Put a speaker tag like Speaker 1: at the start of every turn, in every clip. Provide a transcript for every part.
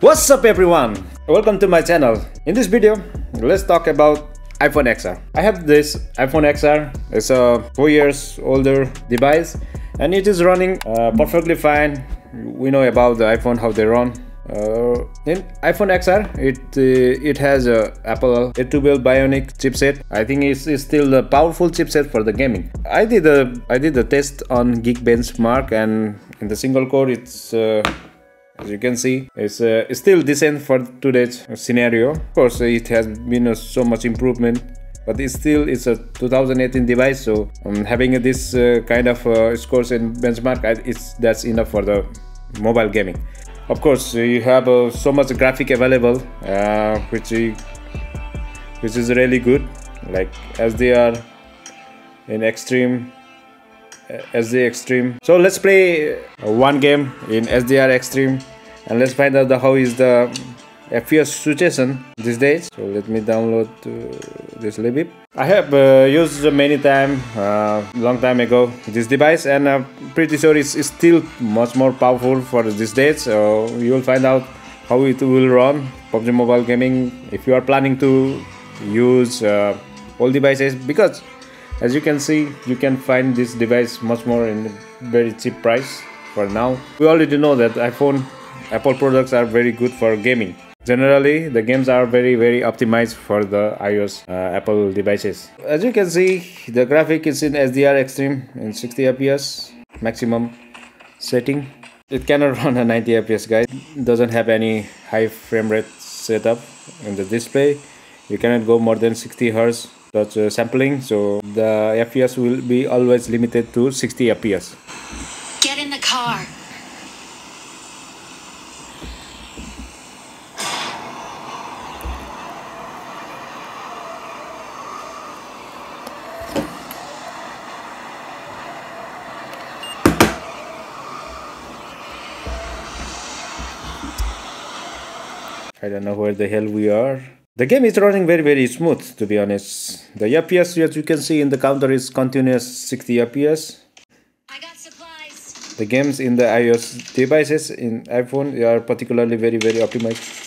Speaker 1: What's up everyone? Welcome to my channel. In this video, let's talk about iPhone XR. I have this iPhone XR. It's a 4 years older device and it is running perfectly fine. We know about the iPhone, how they run. In iPhone XR, it has a Apple A12 Bionic chipset. I think it's still a powerful chipset for the gaming. I did the test on Geekbenchmark, and in the single core, it's as you can see, it's still decent for today's scenario. Of course, it has been so much improvement, but it's a 2018 device. So having this kind of scores and benchmark, that's enough for the mobile gaming. Of course, you have so much graphic available, which is really good, like SDR in Extreme, SD Extreme. So let's play one game in SDR Extreme and let's find out how is the FPS situation these days. So let me download this libib. I have used many time, long time ago, this device, and I'm pretty sure it's still much more powerful for these days. So you will find out how it will run PUBG Mobile Gaming if you are planning to use all devices, because as you can see, you can find this device much more in very cheap price for now. We already know that Apple products are very good for gaming. Generally, the games are very optimized for the iOS Apple devices. As you can see, the graphic is in SDR Extreme in 60 FPS maximum setting. It cannot run a 90 FPS, guys. It doesn't have any high frame rate setup in the display. You cannot go more than 60 Hz touch sampling, so the FPS will be always limited to 60 FPS.
Speaker 2: Get in the car.
Speaker 1: I don't know where the hell we are. The game is running very smooth, to be honest. The FPS, as you can see in the counter, is continuous 60 FPS.
Speaker 2: I got supplies.
Speaker 1: The games in the iOS devices in iPhone are particularly very optimized.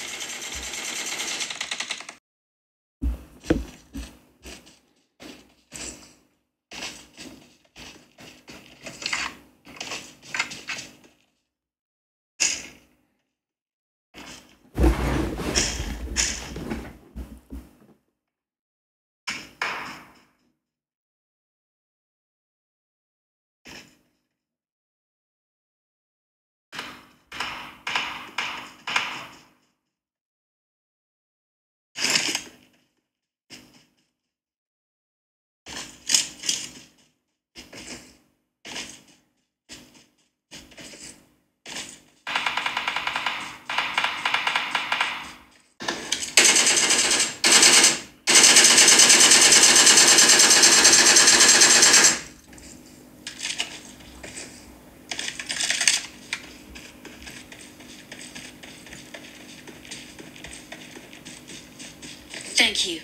Speaker 2: Thank you.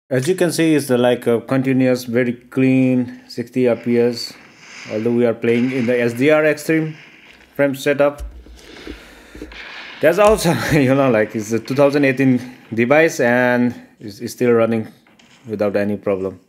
Speaker 1: As you can see, it's like a continuous, very clean 60 FPS. Although we are playing in the SDR Extreme frame setup. There's also, like it's a 2018 device and it's still running without any problem.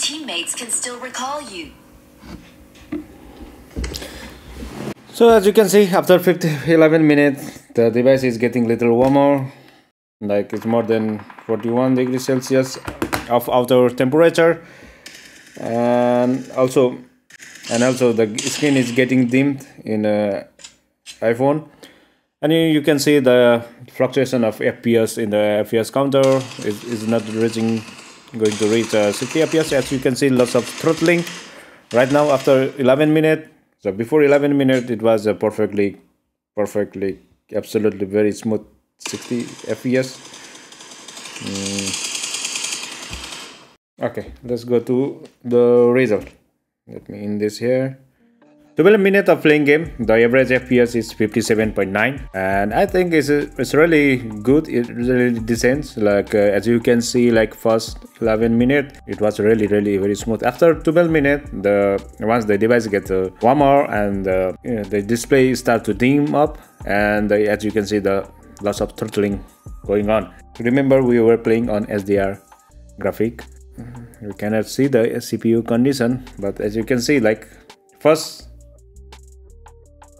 Speaker 2: teammates can still recall you.
Speaker 1: So as you can see, after 11 minutes, the device is getting little warmer. Like it's more than 41 degrees Celsius of outer temperature, and also the screen is getting dimmed in iPhone, and you can see the fluctuation of FPS in the FPS counter is not going to reach 60 FPS. As you can see, lots of throttling right now after 11 minutes. So before 11 minutes, it was perfectly, absolutely very smooth 60 FPS. Okay, let's go to the result. Let me in this here. 12 minutes of playing game, the average FPS is 57.9, and I think it's really good. It really decent. Like as you can see, like first 11 minutes, it was really very smooth. After 12 minutes, once the device gets warmer and the display start to dim up, and as you can see, the lots of throttling going on. Remember, we were playing on HDR graphic. We cannot see the CPU condition, but as you can see, like first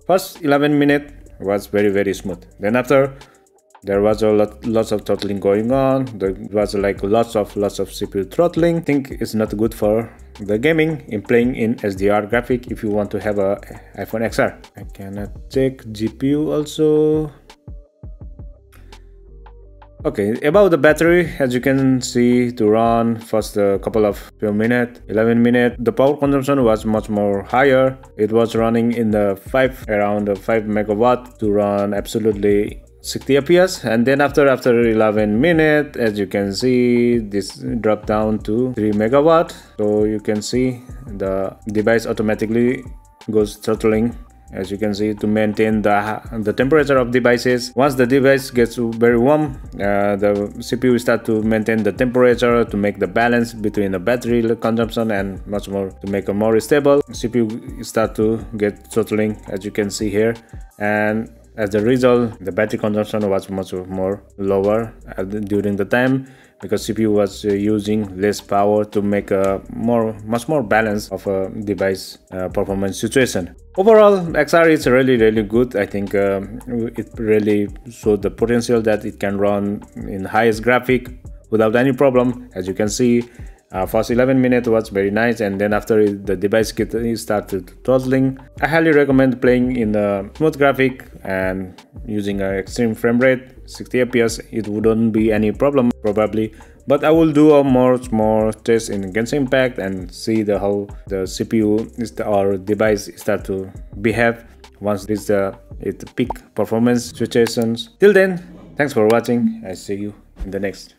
Speaker 1: 11 minutes was very smooth. Then after, there was lots of throttling going on. There was like lots of CPU throttling. I think it's not good for the gaming in playing in HDR graphic if you want to have a iPhone XR. I cannot check GPU also. Okay, about the battery, as you can see, to run first a couple of few minutes, 11 minutes, the power consumption was much more higher. It was running in the around 5 megawatt to run absolutely 60 FPS, and then after 11 minutes, as you can see, this dropped down to 3 megawatt. So you can see the device automatically goes throttling, as you can see, to maintain the temperature of devices. Once the device gets very warm, the CPU start to maintain the temperature to make the balance between the battery consumption and much more to make it more stable. CPU start to get throttling, as you can see here, and as a result, the battery consumption was much more lower during the time, because CPU was using less power to make a much more balance of a device performance situation. Overall, XR is really good. I think it really showed the potential that it can run in highest graphic without any problem. As you can see, first 11 minutes was very nice, and then after the device started throttling. I highly recommend playing in a smooth graphic and using an extreme frame rate, 60 FPS. It wouldn't be any problem probably, but I will do a more test in Genshin Impact and see how the CPU or device start to behave once this its peak performance situations. Till then, thanks for watching. I see you in the next.